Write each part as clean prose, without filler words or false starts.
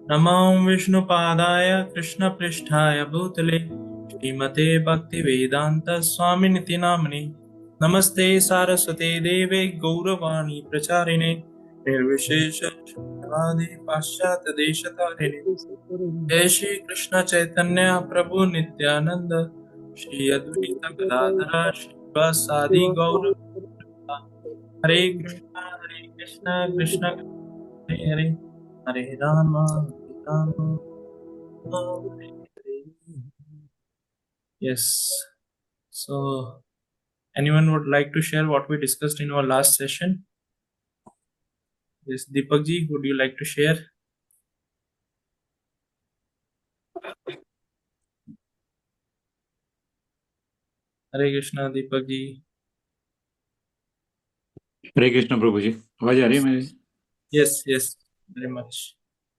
नमो विष्णुपादाय कृष्णपृष्ठाय भूतले श्रीमते भक्तिवेदान्त स्वामिनिति नाम्नि नमस्ते सारस्वते देवे गौरवाणी प्रचारिणे निर्विशेष शून्यवादी पाश्चात्य देशतारिणे जय श्री कृष्ण चैतन्य प्रभु नित्यानंद श्री अद्वैत गदाधर श्रीवासादि गौर हरे कृष्णा कृष्ण हरे हरे हरे राम हरे Ram Hare Hare. Yes. So, anyone would like to share what we discussed in our last session? Yes, Deepak ji, would you like to share? Hare Krishna, Deepak ji. हरे कृष्ण प्रभु जी, आवाज आ रही है मेरी? Yes, yes, very much.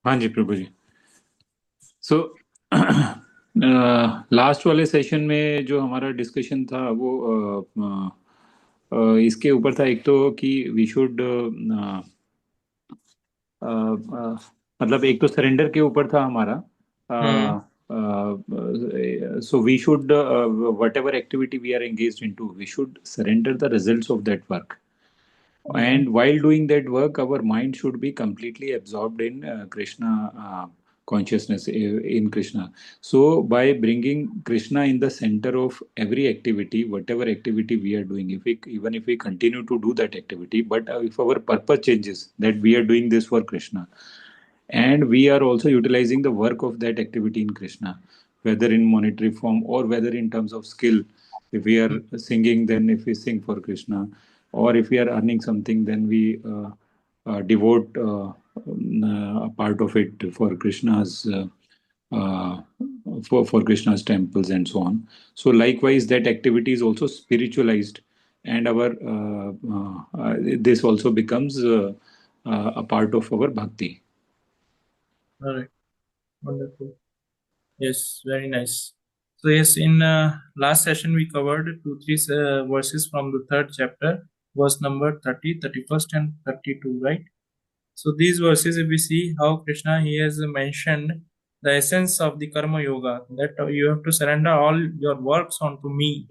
हाँ जी प्रभु जी. सो लास्ट वाले session में जो हमारा discussion था वो इसके ऊपर था. एक तो कि वी शुड मतलब एक तो सरेंडर के ऊपर था हमारा. Hmm. So we should whatever activity we are engaged in to, we should surrender the results of that work. Yeah. And while doing that work, our mind should be completely absorbed in Krishna consciousness, in Krishna. So by bringing Krishna in the center of every activity, whatever activity we are doing, if we, even if we continue to do that activity, but if our purpose changes, that we are doing this for Krishna, and we are also utilizing the work of that activity in Krishna, whether in monetary form or whether in terms of skill. If we are singing, then if we sing for Krishna, or if we are earning something, then we devote a part of it for Krishna's uh, for Krishna's temples and so on. So likewise, that activity is also spiritualized, and our this also becomes a part of our bhakti. All right. Wonderful. Yes, very nice. So yes, in last session we covered two, three verses from the third chapter, verse number 30, 31st, and 32, right? So these verses, if we see how Krishna he has mentioned the essence of the karma yoga, that you have to surrender all your works onto me.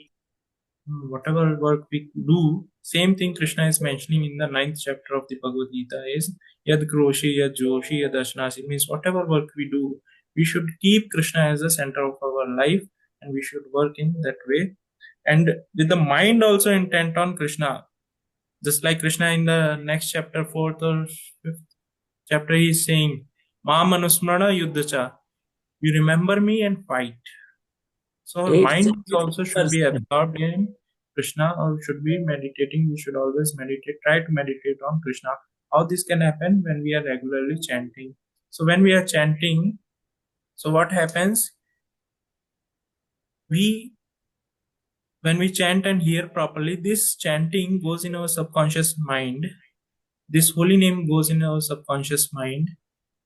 Whatever work we do, same thing Krishna is mentioning in the ninth chapter of the Bhagavad Gita is Yad Kroshi, Yad Joshi, Yad Ashnasi, means whatever work we do, we should keep Krishna as the center of our life and we should work in that way. And with the mind also intent on Krishna, just like Krishna in the next chapter, fourth or fifth chapter, he is saying, Ma Manusmrana Yuddhacha, you remember me and fight. So our mind also should be absorbed in Krishna or should be meditating. We should always meditate, try to meditate on Krishna. How this can happen when we are regularly chanting. So when we are chanting, so what happens? We when we chant and hear properly, this chanting goes in our subconscious mind. This holy name goes in our subconscious mind.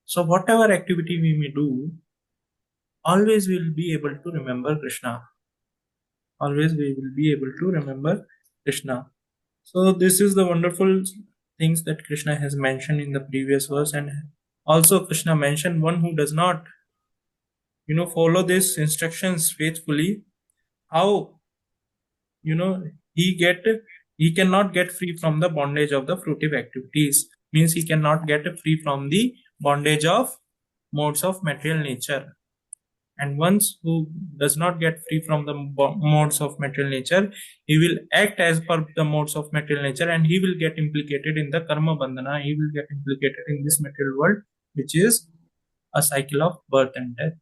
So whatever activity we may do, always we will be able to remember Krishna. Always we will be able to remember Krishna. So this is the wonderful things that Krishna has mentioned in the previous verse, and also Krishna mentioned one who does not, follow these instructions faithfully, how you know he get he cannot get free from the bondage of the fruitive activities. Means he cannot get free from the bondage of modes of material nature. And once who does not get free from the modes of material nature, he will act as per the modes of material nature and he will get implicated in the karma bandhana. He will get implicated in this material world, which is a cycle of birth and death.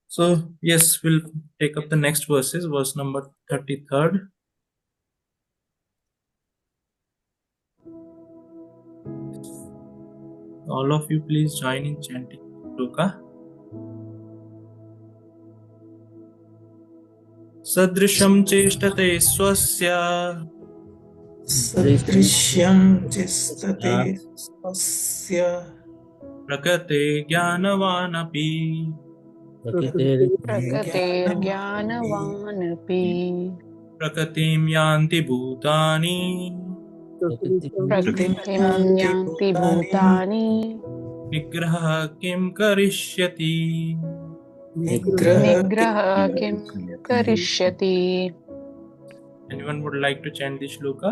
So yes, we'll take up the next verses, verse number 33rd. All of you please join in chanting shloka. Sadrisham cheshtate swasya सदृश्यं चेष्टते स्वस्य prakate jnanavanapi प्रकृतिर्ज्ञानवानपि प्रकृतिं यान्ति भूतानि प्रकृतिं प्रकृतिं यान्ति यान्ति भूतानि भूतानि निग्रहः किं करिष्यति? निग्रह निग्रहः किं करिष्यति? Anyone would like to chant this shloka?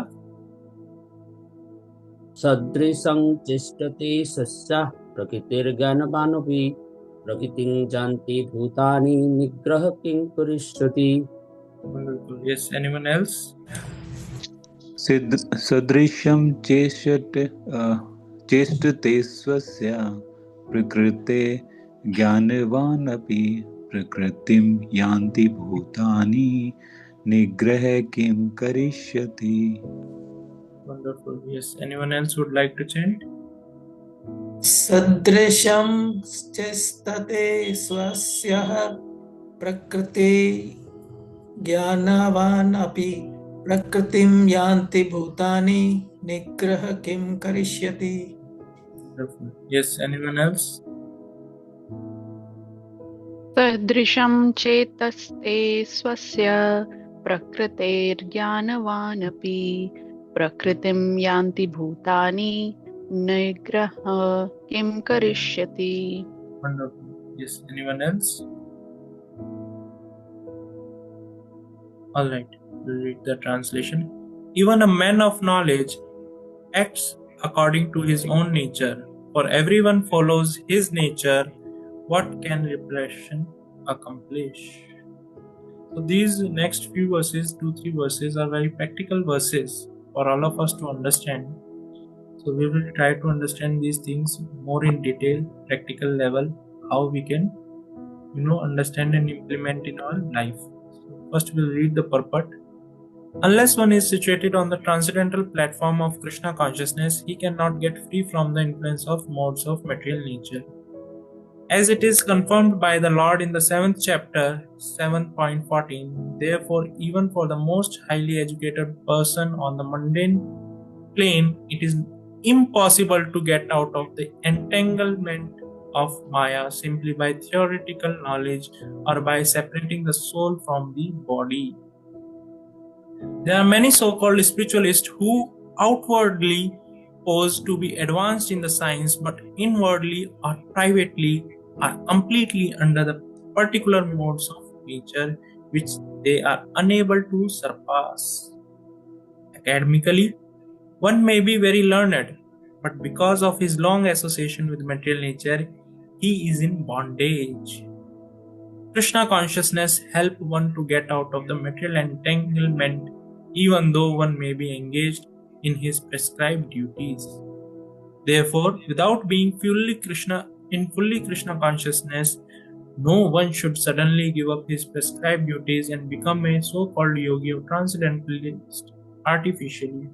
सदृशं चेष्टते सस्यः प्रकृतिर्ज्ञानवानपि प्रकृतिं जानति भूतानि निग्रह किं करिष्यति. Wonderful. Yes, anyone else? सदृशं चेष्टते स्वस्य प्रकृते ज्ञानवान् अपि प्रकृतिं यान्ति भूतानि निग्रह किं करिष्यति. Wonderful. Yes, anyone else would like to chant? सदृशं चेष्टते स्वस्यः प्रकृति ज्ञानवान् अपि प्रकृतिं यान्ति भूतानि निग्रह किं करिष्यति. Wonderful. Yes, anyone else? सदृशं चेतस्ते स्वस्य प्रकृतेर्ज्ञानवानपि प्रकृतिं यान्ति भूतानि निग्रहः किं करिष्यति. Wonderful. Yes, anyone else? All right, we'll read the translation. Even a man of knowledge acts according to his own nature, for everyone follows his nature. What can repression accomplish? So these next few verses, 2-3 verses, are very practical verses for all of us to understand. So we will try to understand these things more in detail, practical level, how we can, understand and implement in our life. So first we'll read the purport. Unless one is situated on the transcendental platform of Krishna consciousness, he cannot get free from the influence of modes of material nature. As it is confirmed by the Lord in the 7th chapter, 7.14, therefore, even for the most highly educated person on the mundane plane, it is impossible to get out of the entanglement of Maya simply by theoretical knowledge or by separating the soul from the body. There are many so-called spiritualists who outwardly pose to be advanced in the science, but inwardly or privately are completely under the particular modes of nature which they are unable to surpass. Academically, one may be very learned, but because of his long association with material nature, he is in bondage. Krishna consciousness helps one to get out of the material entanglement, even though one may be engaged in his prescribed duties. Therefore, without being fully Krishna consciousness, no one should suddenly give up his prescribed duties and become a so-called yogi or transcendentalist artificially.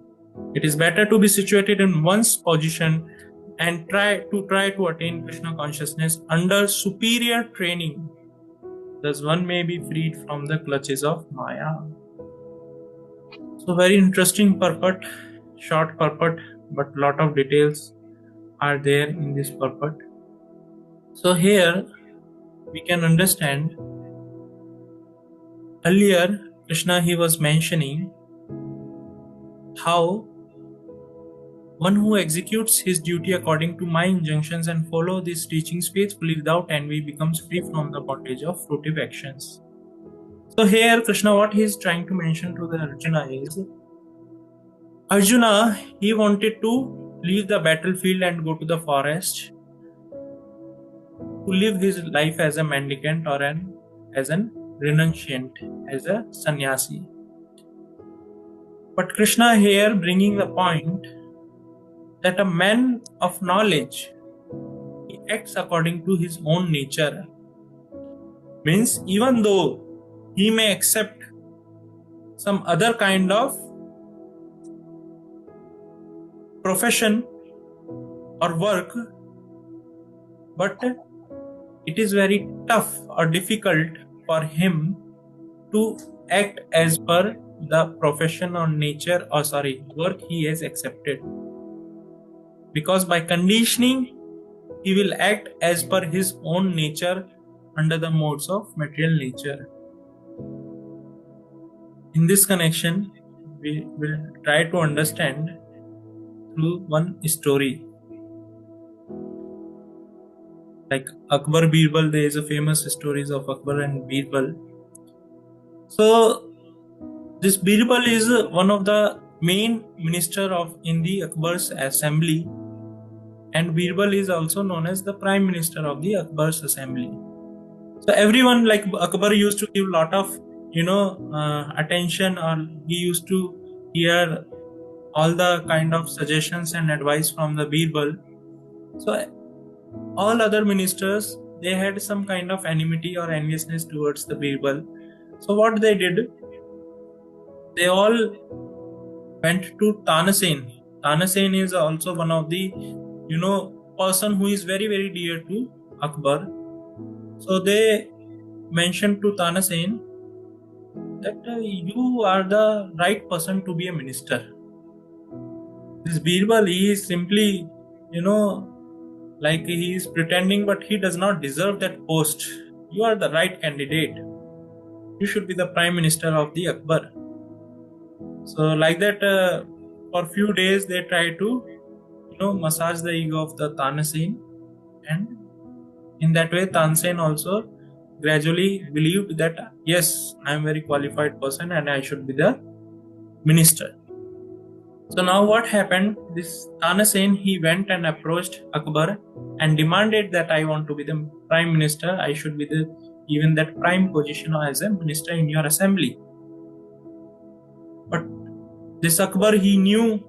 It is better to be situated in one's position and try to attain Krishna consciousness under superior training. Thus one may be freed from the clutches of Maya. So very interesting purport, short purport, but lot of details are there in this purport. So here we can understand, earlier Krishna he was mentioning how one who executes his duty according to my injunctions and follow these teachings faithfully without envy becomes free from the bondage of fruitive actions. So here Krishna, what he is trying to mention to the Arjuna is, Arjuna, he wanted to leave the battlefield and go to the forest to live his life as a mendicant or as an renunciant, as a sannyasi. But Krishna here bringing the point that a man of knowledge, he acts according to his own nature. Means even though he may accept some other kind of profession or work, but it is very tough or difficult for him to act as per the profession or nature or work he has accepted. Because by conditioning, he will act as per his own nature under the modes of material nature. In this connection, we will try to understand through one story. Like Akbar Birbal, there is a famous stories of Akbar and Birbal. So this Birbal is one of the main minister of in the Akbar's assembly, and Birbal is also known as the prime minister of the Akbar's assembly. So everyone, like Akbar used to give lot of attention, or he used to hear all the kind of suggestions and advice from the Birbal. So all other ministers, they had some kind of enmity or enviousness towards the Birbal. So what they did, they all went to Tanasen. Tanasen is also one of the person who is very very dear to Akbar. So they mentioned to Tanasen that you are the right person to be a minister. This Birbal, he is simply, like he is pretending, but he does not deserve that post. You are the right candidate. You should be the prime minister of the Akbar. So like that, for few days they try to, massage the ego of the Tanasen, and in that way, Tansen also gradually believed that yes, I am very qualified person and I should be the minister. So now what happened? This Tanasen, he went and approached Akbar and demanded that I want to be the prime minister. I should be the given that prime position as a minister in your assembly. But this Akbar, he knew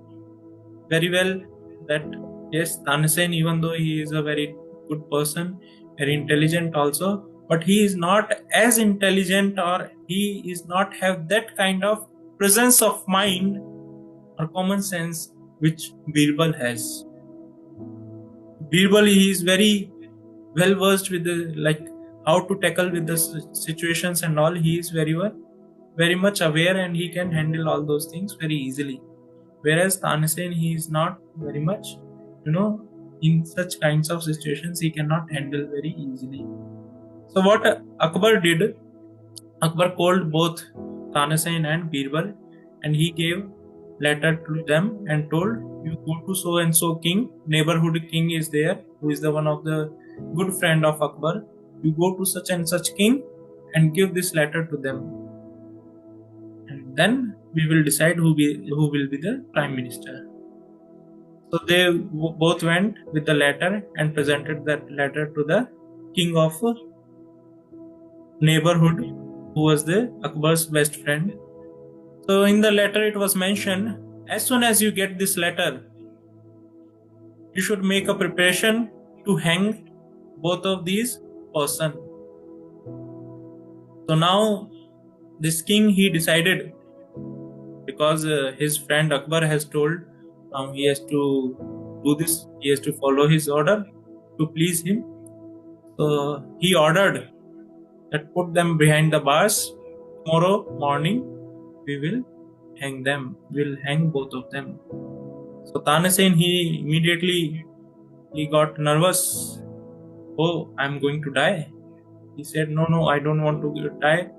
very well that yes, Tanasen, even though he is a very good person, very intelligent also, but he is not as intelligent, or he is not have that kind of presence of mind or common sense which Birbal has. Birbal, he is very well versed with the how to tackle with the situations and all. He is very much aware, and he can handle all those things very easily. Whereas Tanasen, he is not very much, in such kinds of situations, he cannot handle very easily. So what Akbar did, Akbar called both Tanasen and Birbal, and he gave letter to them and told, you go to so and so king, neighborhood king is there, who is the one of the good friend of Akbar. You go to such and such king and give this letter to them, and then we will decide who will be the prime minister. So they both went with the letter and presented that letter to the king of neighborhood, who was the Akbar's best friend. So in the letter it was mentioned, as soon as you get this letter, you should make a preparation to hang both of these person. So now this king, he decided, because his friend Akbar has told, now he has to do this, he has to follow his order to please him. So he ordered that put them behind the bars. Tomorrow morning we will hang them. We'll hang both of them. So Tanasen, he immediately got nervous. Oh, I'm going to die. He said, no, I don't want to die.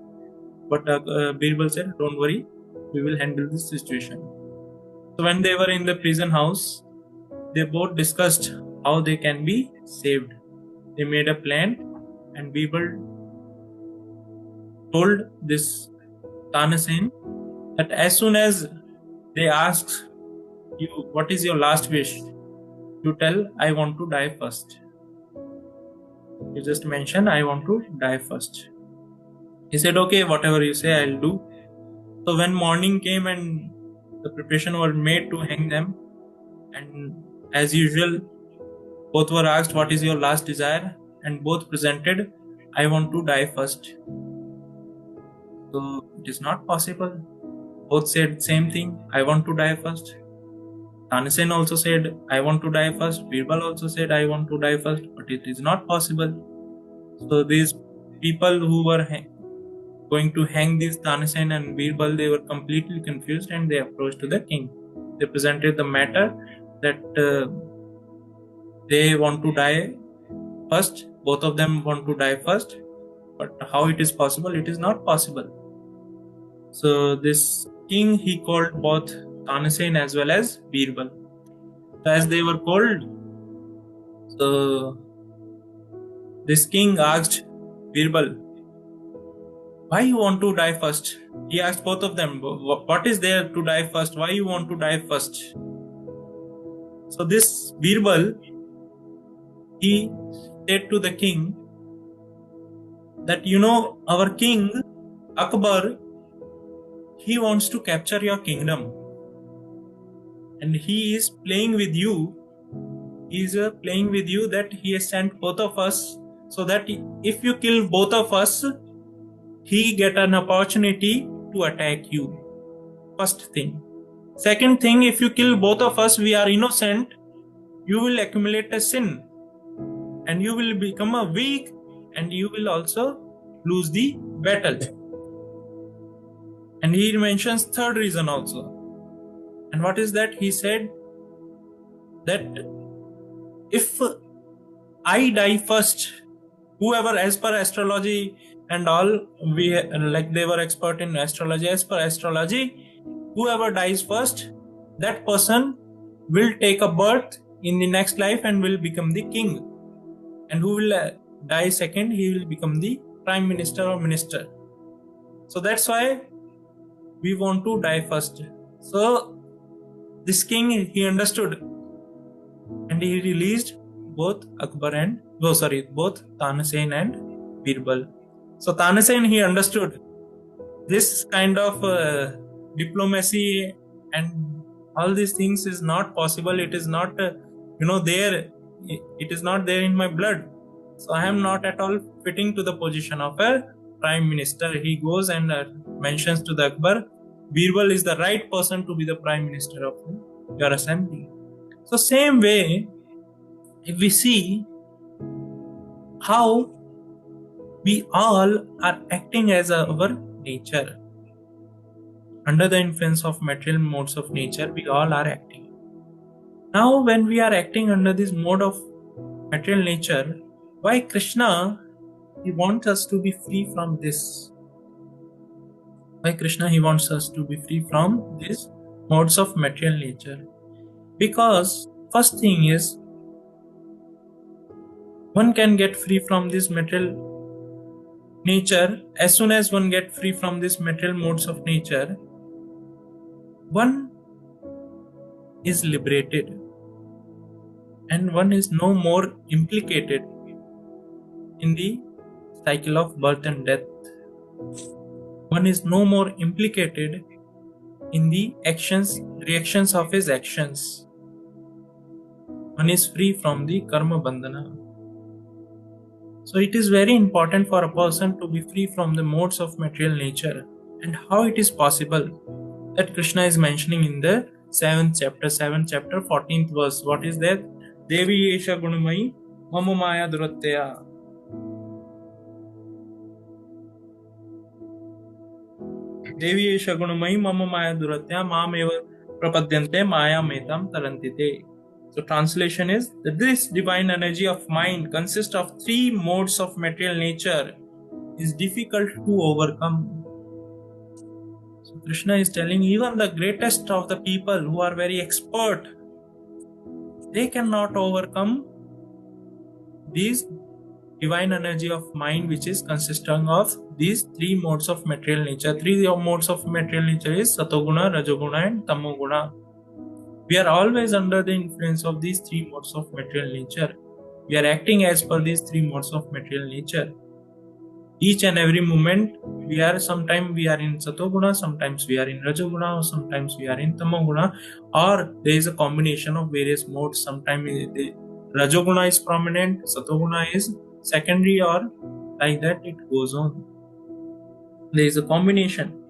But Birbal said, don't worry, we will handle this situation. So when they were in the prison house, they both discussed how they can be saved. They made a plan, and Birbal told this Tanasen that as soon as they ask you, what is your last wish? You tell, I want to die first. You just mention, I want to die first. He said, okay, whatever you say, I'll do. So when morning came and the preparation was made to hang them, and as usual, both were asked, what is your last desire? And both presented, I want to die first. So it is not possible. Both said same thing, I want to die first. Tanasen also said, I want to die first. Birbal also said, I want to die first. But it is not possible. So these people who were going to hang these Tanasen and Birbal, they were completely confused, and they approached to the king. They presented the matter that they want to die first. Both of them want to die first. But how it is possible? It is not possible. So this king, he called both Tanasen as well as Birbal. So as they were called, so this king asked Birbal, why you want to die first? He asked both of them, what is there to die first? Why you want to die first? So this Birbal, he said to the king that, our king Akbar, he wants to capture your kingdom. And he is playing with you. He is playing with you that he has sent both of us so that if you kill both of us, he get an opportunity to attack you. First thing. Second thing, if you kill both of us, we are innocent, you will accumulate a sin and you will become a weak and you will also lose the battle. And he mentions third reason also. And what is that? He said that if I die first, whoever, as per astrology and all, they were expert in astrology, as per astrology, whoever dies first, that person will take a birth in the next life and will become the king. And who will die second, he will become the prime minister or minister. So that's why we want to die first. So this king, he understood and he released both both Tanasen and Birbal. So Tanasen, he understood this kind of diplomacy and all these things is not possible. It is not, there. It is not there in my blood. So I am not at all fitting to the position of a prime minister. He goes and mentions to the Akbar, Birbal is the right person to be the prime minister of your assembly. So same way, if we see how we all are acting as our nature, under the influence of material modes of nature, we all are acting. Now when we are acting under this mode of material nature, why Krishna, he wants us to be free from this? Why Krishna, he wants us to be free from these modes of material nature? Because first thing is, one can get free from this material nature. As soon as one get free from this material modes of nature, one is liberated and one is no more implicated in the cycle of birth and death. One is no more implicated in the reactions of his actions. One is free from the karma bandhana. So it is very important for a person to be free from the modes of material nature. And how it is possible? That Krishna is mentioning in the 7th chapter, 14th verse. What is that? Devi Yesha Gunamai Mama Maya Duratya. Devi Yesha Gunamai Mama Maya Duratya Mameva Prapadyante Maya Metam Tarantite. So translation is that this divine energy of mind consists of three modes of material nature, is difficult to overcome. So Krishna is telling even the greatest of the people who are very expert, they cannot overcome this divine energy of mind, which is consisting of these three modes of material nature. Three modes of material nature is Satoguna, Rajoguna and Tamoguna. We are always under the influence of these three modes of material nature. We are acting as per these three modes of material nature. Each and every moment, sometimes we are in Satoguna, sometimes we are in Rajoguna, or sometimes we are in Tamoguna, or there is a combination of various modes. Sometimes the Rajoguna is prominent, Satoguna is secondary, or like that it goes on. There is a combination.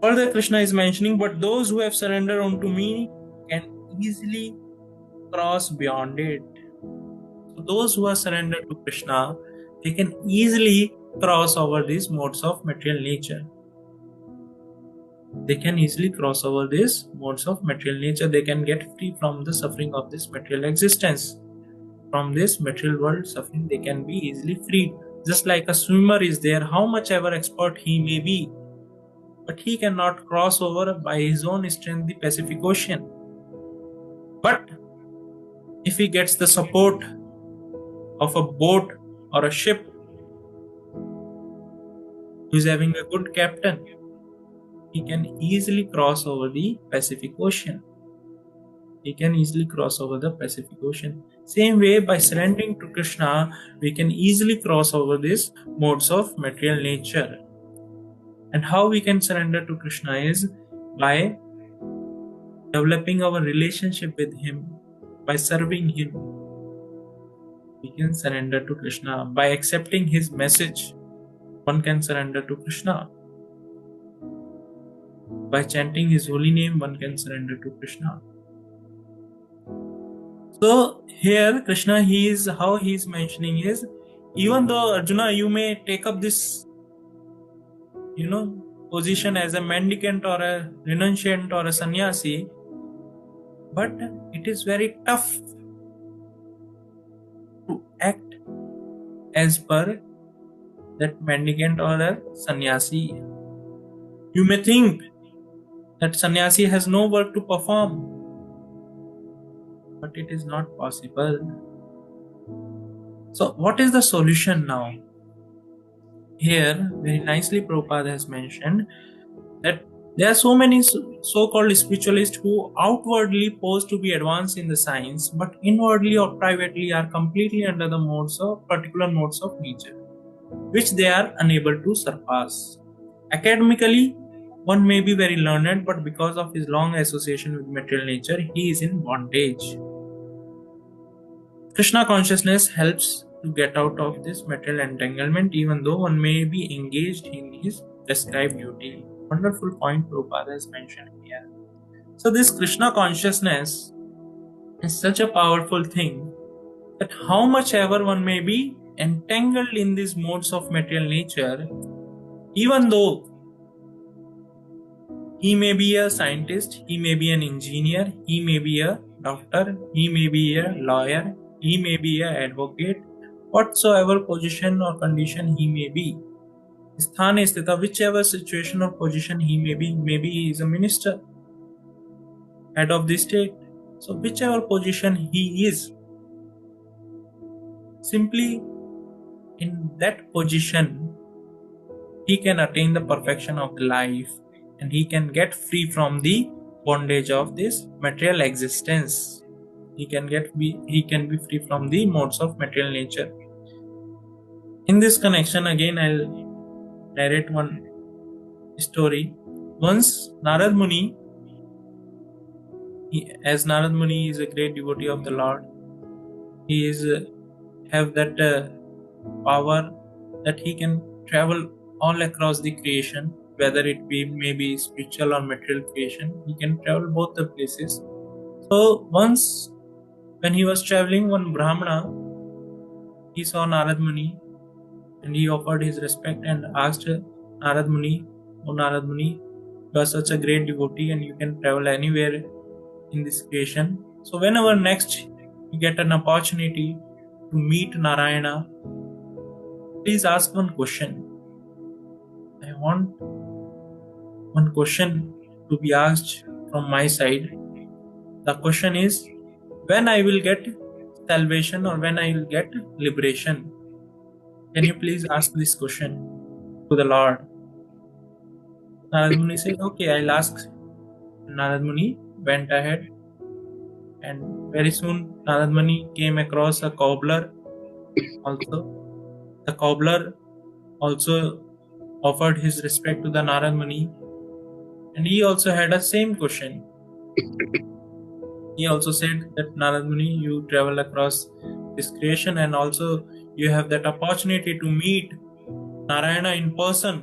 Further, Krishna is mentioning, but those who have surrendered unto me can easily cross beyond it. So those who are surrendered to Krishna, they can easily cross over these modes of material nature. They can easily cross over these modes of material nature. They can get free from the suffering of this material existence. From this material world suffering, they can be easily freed. Just like a swimmer is there, how much ever expert he may be, but he cannot cross over by his own strength the Pacific Ocean. if he gets the support of a boat or a ship who is having a good captain, he can easily cross over the Pacific Ocean. He can easily cross over the Pacific Ocean. Same way, by surrendering to Krishna, we can easily cross over these modes of material nature. And how we can surrender to Krishna is by developing our relationship with him, by serving him. We can surrender to Krishna. By accepting his message, one can surrender to Krishna. By chanting his holy name, one can surrender to Krishna. So here Krishna, he is mentioning is, even though Arjuna, you may take up this position as a mendicant or a renunciant or a sannyasi, but it is very tough to act as per that mendicant or a sannyasi. You may think that sannyasi has no work to perform, but it is not possible. So what is the solution now? Here, very nicely Prabhupada has mentioned that there are so many so-called spiritualists who outwardly pose to be advanced in the science, but inwardly or privately are completely under the particular modes of nature, which they are unable to surpass. Academically, one may be very learned, but because of his long association with material nature, he is in bondage. Krishna consciousness helps to get out of this material entanglement, even though one may be engaged in his prescribed duty. Wonderful point Prabhupada has mentioned here. So this Krishna consciousness is such a powerful thing that how much ever one may be entangled in these modes of material nature, even though he may be a scientist, he may be an engineer, he may be a doctor, he may be a lawyer, he may be an advocate, whatsoever position or condition he may be, sthana sthita, whichever situation or position he may be, maybe he is a minister, head of the state. So whichever position he is, simply in that position, he can attain the perfection of the life and he can get free from the bondage of this material existence. He can be free from the modes of material nature. In this connection, again I'll narrate one story. Once Narad Muni, as Narad Muni is a great devotee of the Lord, he is have that power that he can travel all across the creation, whether it be maybe spiritual or material creation. He can travel both the places. So once when he was traveling, one Brahmana, he saw Narad Muni and he offered his respect and asked Narad Muni, "Oh Narad Muni, you are such a great devotee and you can travel anywhere in this creation. So whenever next you get an opportunity to meet Narayana, please ask one question. I want one question to be asked from my side. The question is, when I will get salvation or when I will get liberation? Can you please ask this question to the Lord?" Narad Muni said, "Okay, I'll ask." Narad Muni went ahead, and very soon Narad Muni came across a cobbler also. The cobbler also offered his respect to the Narad Muni, and he also had a same question. He also said that Narad Muni, you travel across this creation and also you have that opportunity to meet Narayana in person.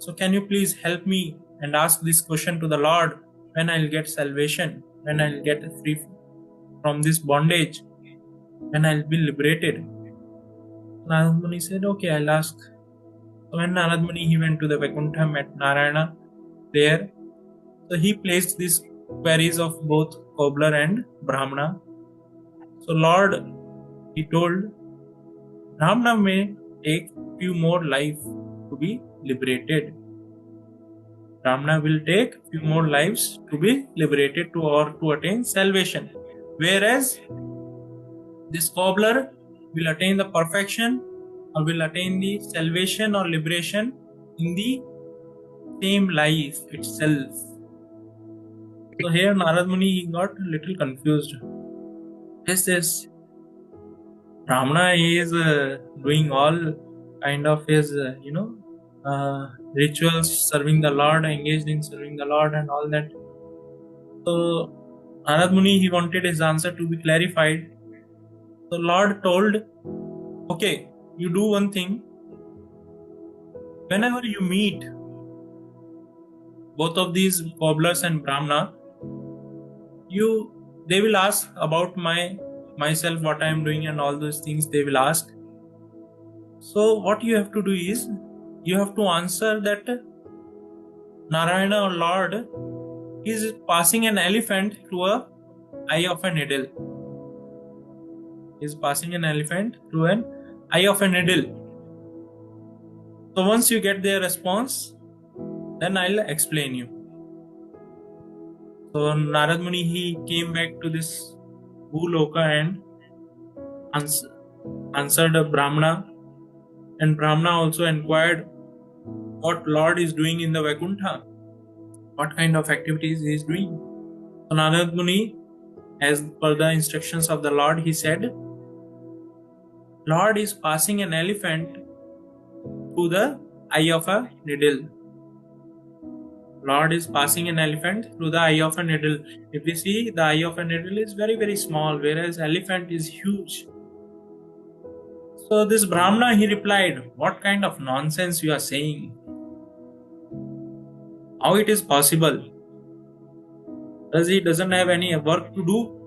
So can you please help me and ask this question to the Lord, when I'll get salvation, when I'll get free from this bondage, when I'll be liberated? Narad Muni said, "Okay, I'll ask." So when Narad Muni, he went to the Vaikuntha, met Narayana there. So he placed these queries of both cobbler and Brahmana. So Lord, he told, Brahmana may take few more lives to be liberated. Brahmana will take few more lives to be liberated to attain salvation. Whereas this cobbler will attain the perfection or will attain the salvation or liberation in the same life itself. So here Narad Muni he got a little confused. This Brahmana is doing all kind of his rituals, serving the Lord, engaged in serving the Lord and all that. So Narad Muni he wanted his answer to be clarified. So Lord told, okay, you do one thing. Whenever you meet both of these cobblers and Brahmana, they will ask about myself, what I am doing and all those things they will ask. So what you have to do is, you have to answer that Narayana or Lord is passing an elephant through a eye of a needle. Is passing an elephant through an eye of a needle. So once you get their response, then I'll explain you. So Narad Muni he came back to this Bhuloka and answered a Brahmana, and Brahmana also inquired what Lord is doing in the Vaikuntha, what kind of activities he is doing. So Narad Muni, as per the instructions of the Lord, he said, Lord is passing an elephant through the eye of a needle. Lord is passing an elephant through the eye of a needle. If we see, the eye of a needle is very, very small, whereas elephant is huge. So this Brahmana, he replied, what kind of nonsense you are saying? How it is possible? Does he doesn't have any work to do?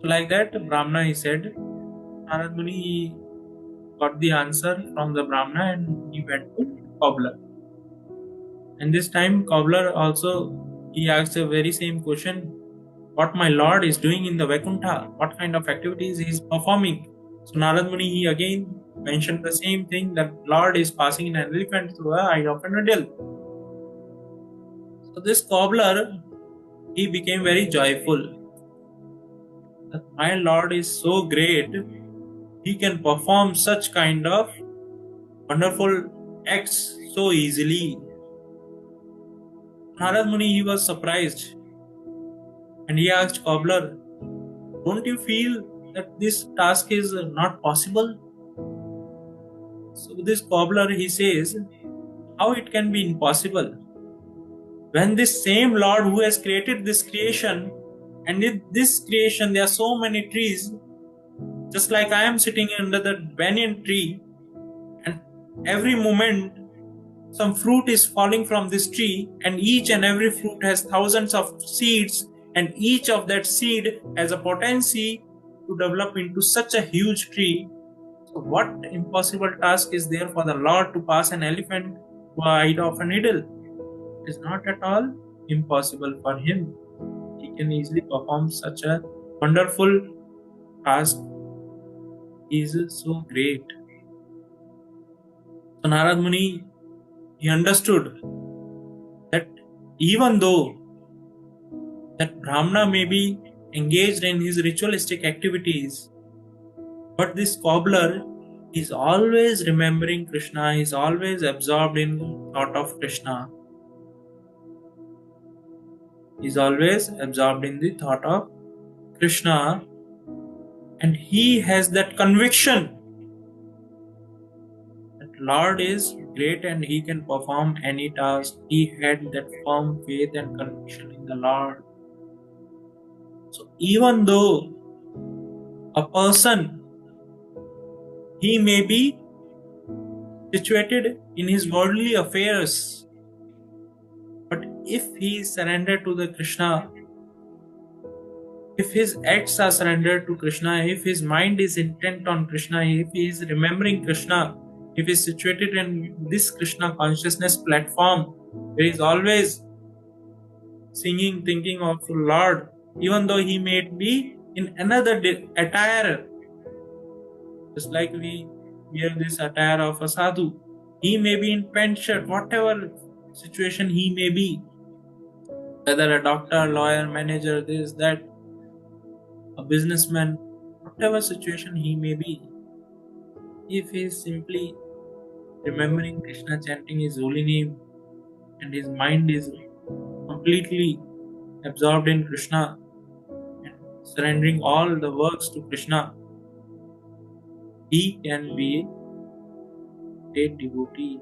So like that, Brahmana, he said, Narad Muni got the answer from the Brahmana and he went to cobbler. And this time cobbler also, he asked the very same question, what my Lord is doing in the Vaikuntha, what kind of activities he is performing. So Narad Muni, he again mentioned the same thing, that Lord is passing an elephant through the eye of a needle. So this cobbler, he became very joyful. That my Lord is so great, he can perform such kind of wonderful acts so easily. Narad Muni, he was surprised and he asked cobbler, don't you feel that this task is not possible? So this cobbler, he says, how it can be impossible? When this same Lord who has created this creation, and in this creation there are so many trees, just like I am sitting under the banyan tree, and every moment some fruit is falling from this tree, and each and every fruit has thousands of seeds, and each of that seed has a potency to develop into such a huge tree. So what impossible task is there for the Lord to pass an elephant through the eye of a needle? It is not at all impossible for him. He can easily perform such a wonderful task. He is so great. So Narad Muni, he understood that even though that Brahmana may be engaged in his ritualistic activities, but this cobbler is always remembering Krishna, he is always absorbed in the thought of Krishna. He is always absorbed in the thought of Krishna, and he has that conviction that Lord is great and he can perform any task. He had that firm faith and conviction in the Lord. So even though a person, he may be situated in his worldly affairs, but if he is surrendered to the Krishna, if his acts are surrendered to Krishna, if his mind is intent on Krishna, if he is remembering Krishna, if he is situated in this Krishna consciousness platform, where he is always singing, thinking of the Lord, even though he may be in another attire, just like we wear this attire of a sadhu, he may be in pant shirt, whatever situation he may be, whether a doctor, lawyer, manager, this, that, a businessman, whatever situation he may be, if he is simply remembering Krishna, chanting his holy name, and his mind is completely absorbed in Krishna and surrendering all the works to Krishna, he can be a great devotee.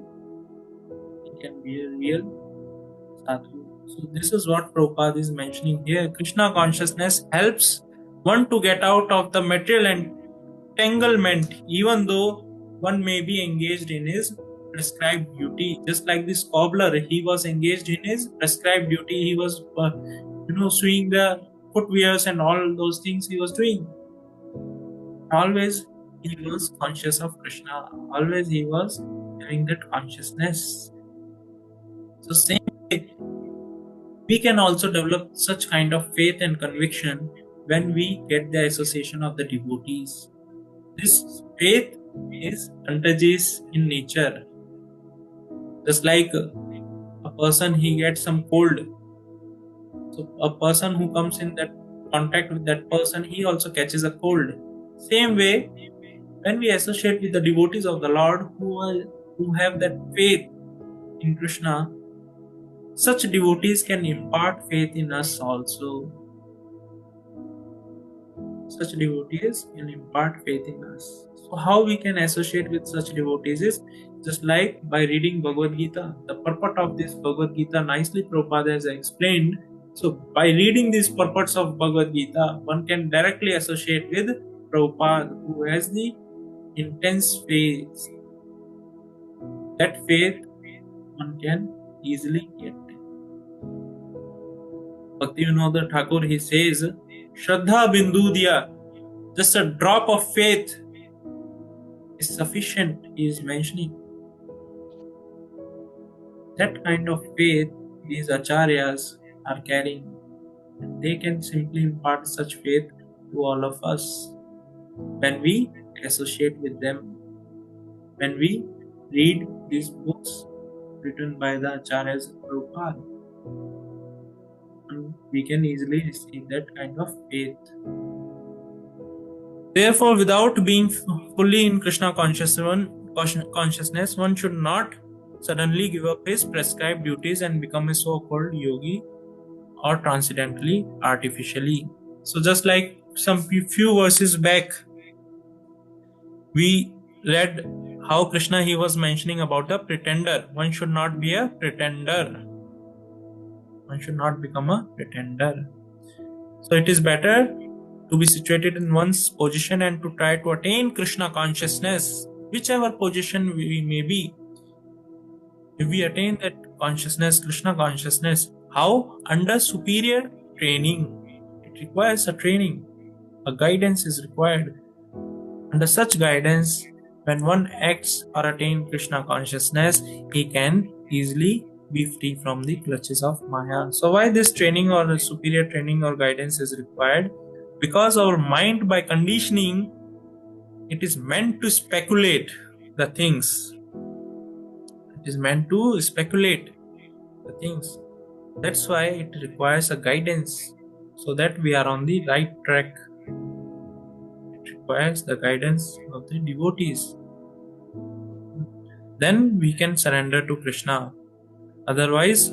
He can be a real sadhu. So this is what Prabhupada is mentioning here. Krishna consciousness helps one to get out of the material entanglement, even though one may be engaged in his prescribed duty. Just like this cobbler, he was engaged in his prescribed duty. He was, sewing the footwears and all those things he was doing. Always he was conscious of Krishna. Always he was having that consciousness. So same way, we can also develop such kind of faith and conviction when we get the association of the devotees. This faith is contagious in nature. Just like a person, he gets some cold. So a person who comes in that contact with that person, he also catches a cold. Same way, when we associate with the devotees of the Lord who have that faith in Krishna, such devotees can impart faith in us also. Such devotees can impart faith in us. So how we can associate with such devotees is just like by reading Bhagavad Gita. The purport of this Bhagavad Gita nicely Prabhupada has explained. So by reading these purports of Bhagavad Gita, one can directly associate with Prabhupada, who has the intense faith. That faith one can easily get. Bhaktivinoda Thakur, he says, Shraddha Bindu Diya, just a drop of faith is sufficient, he is mentioning. That kind of faith these acharyas are carrying, and they can simply impart such faith to all of us when we associate with them, when we read these books written by the acharyas of Prabhupada. We can easily receive that kind of faith. Therefore, without being fully in Krishna consciousness, one should not suddenly give up his prescribed duties and become a so-called yogi or transcendentally, artificially. So just like some few verses back, we read how Krishna, he was mentioning about the pretender. One should not be a pretender. One should not become a pretender. So it is better to be situated in one's position and to try to attain Krishna consciousness, whichever position we may be. If we attain that consciousness, Krishna consciousness, how? Under superior training. It requires a training. A guidance is required. Under such guidance, when one acts or attains Krishna consciousness, he can easily be free from the clutches of Maya. So why this training or superior training or guidance is required? Because our mind, by conditioning, it is meant to speculate the things. It is meant to speculate the things. That's why it requires a guidance so that we are on the right track. It requires the guidance of the devotees. Then we can surrender to Krishna. Otherwise,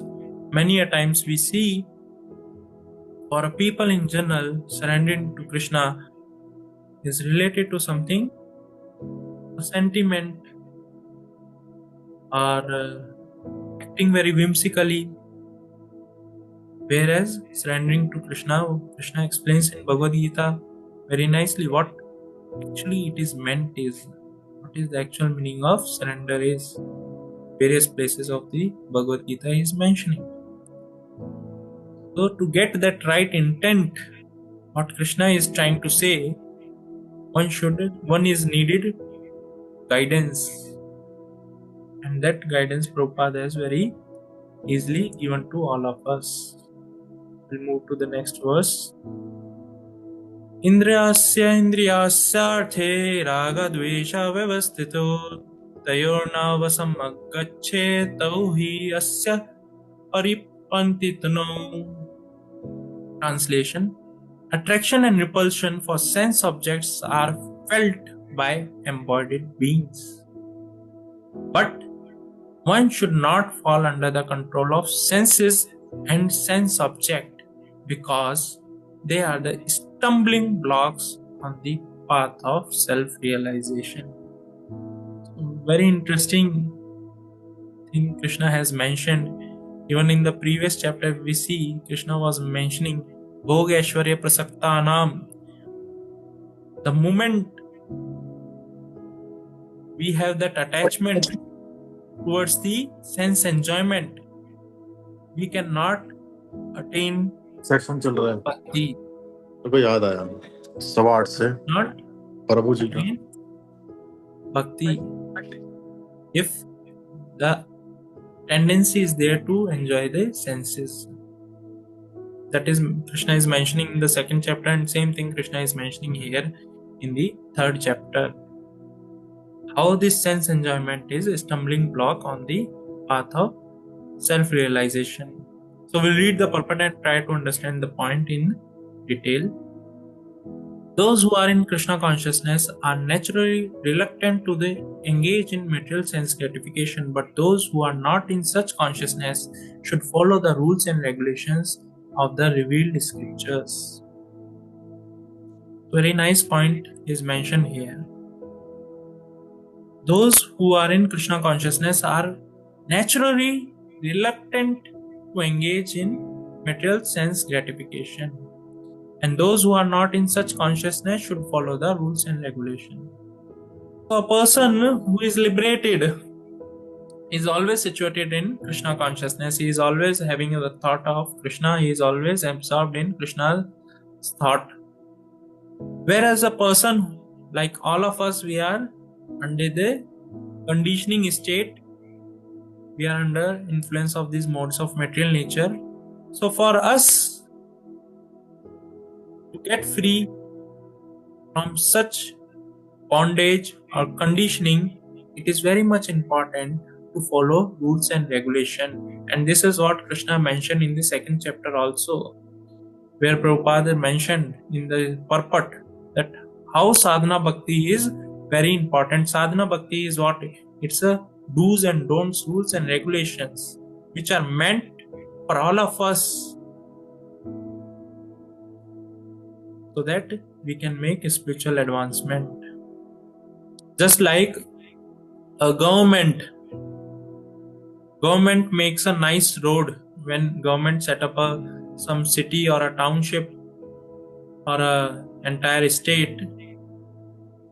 many a times we see for a people in general, surrendering to Krishna is related to something, a sentiment, or acting very whimsically. Whereas surrendering to Krishna, Krishna explains in Bhagavad Gita very nicely what actually it is meant is. What is the actual meaning of surrender is. Various places of the Bhagavad Gita is mentioning. So to get that right intent, what Krishna is trying to say, one is needed guidance. And that guidance Prabhupada has very easily given to all of us. We'll move to the next verse. Indriyasya indriyasarthe raga dvesha vyavastito tayornavasamaggache tauhi asya paripantitano. Translation: Attraction and repulsion for sense objects are felt by embodied beings. But one should not fall under the control of senses and sense object because they are the stumbling blocks on the path of self-realization. Very interesting thing Krishna has mentioned. Even in the previous chapter, we see Krishna was mentioning Bhog Aishwarya Prasaktanam. The moment we have that attachment towards the sense enjoyment, we cannot attain section चल रहा है bhakti, मेरे को याद आया 8:15 से not प्रभु जी का attain bhakti if the tendency is there to enjoy the senses. That is, Krishna is mentioning in the second chapter, and same thing Krishna is mentioning here in the third chapter. How this sense enjoyment is a stumbling block on the path of self-realization. So we'll read the purport and try to understand the point in detail. Those who are in Krishna consciousness are naturally reluctant to engage in material sense gratification, but those who are not in such consciousness should follow the rules and regulations of the revealed scriptures. Very nice point is mentioned here. Those who are in Krishna consciousness are naturally reluctant to engage in material sense gratification, and those who are not in such consciousness should follow the rules and regulations. So a person who is liberated is always situated in Krishna consciousness. He is always having the thought of Krishna. He is always absorbed in Krishna's thought. Whereas a person like all of us, we are under the conditioning state. We are under influence of these modes of material nature. So for us to get free from such bondage or conditioning, it is very much important to follow rules and regulation. And this is what Krishna mentioned in the second chapter also, where Prabhupada mentioned in the purport that how sadhana bhakti is very important. Sadhana bhakti is what? It's a do's and don'ts, rules and regulations, which are meant for all of us, so that we can make a spiritual advancement. Just like a government makes a nice road. When government set up some city or a township or a entire state,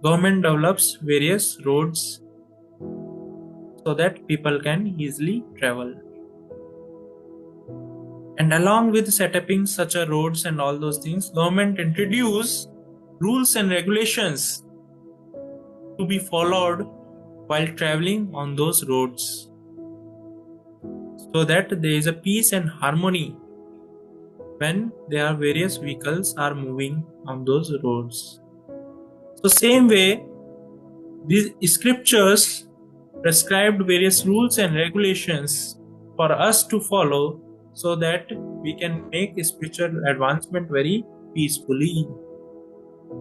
government develops various roads so that people can easily travel. And along with setting such a roads and all those things, government introduce rules and regulations to be followed while traveling on those roads, so that there is a peace and harmony when there are various vehicles are moving on those roads. So same way, these scriptures prescribed various rules and regulations for us to follow, so that we can make spiritual advancement very peacefully.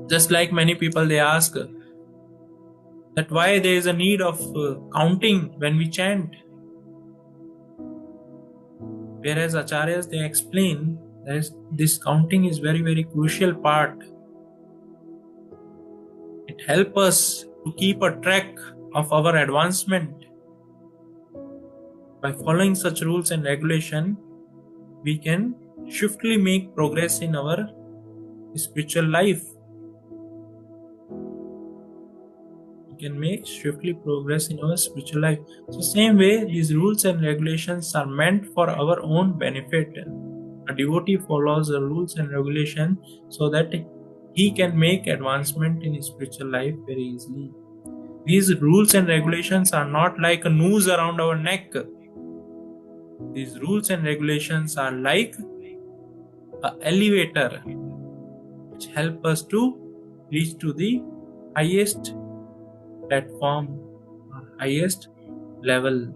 Just like many people, they ask that why there is a need of counting when we chant, whereas acharyas, they explain that this counting is very, very crucial part. It helps us to keep a track of our advancement. By following such rules and regulation, we can swiftly make progress in our spiritual life. We can make swiftly progress in our spiritual life. So same way, these rules and regulations are meant for our own benefit. A devotee follows the rules and regulations so that he can make advancement in his spiritual life very easily. These rules and regulations are not like a noose around our neck. These rules and regulations are like an elevator which help us to reach to the highest platform, highest level.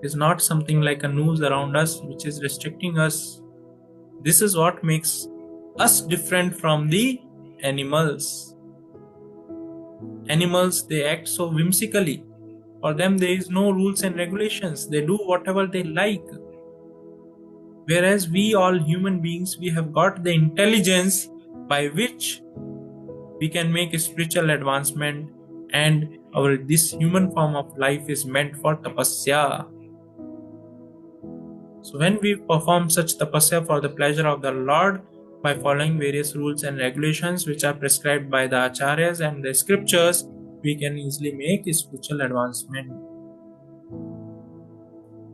It is not something like a noose around us which is restricting us This is what makes us different from the animals. Animals, they act so whimsically. For them, there is no rules and regulations. They do whatever they like. Whereas we all human beings, we have got the intelligence by which we can make a spiritual advancement, and this human form of life is meant for tapasya. So when we perform such tapasya for the pleasure of the Lord by following various rules and regulations which are prescribed by the acharyas and the scriptures, we can easily make a spiritual advancement.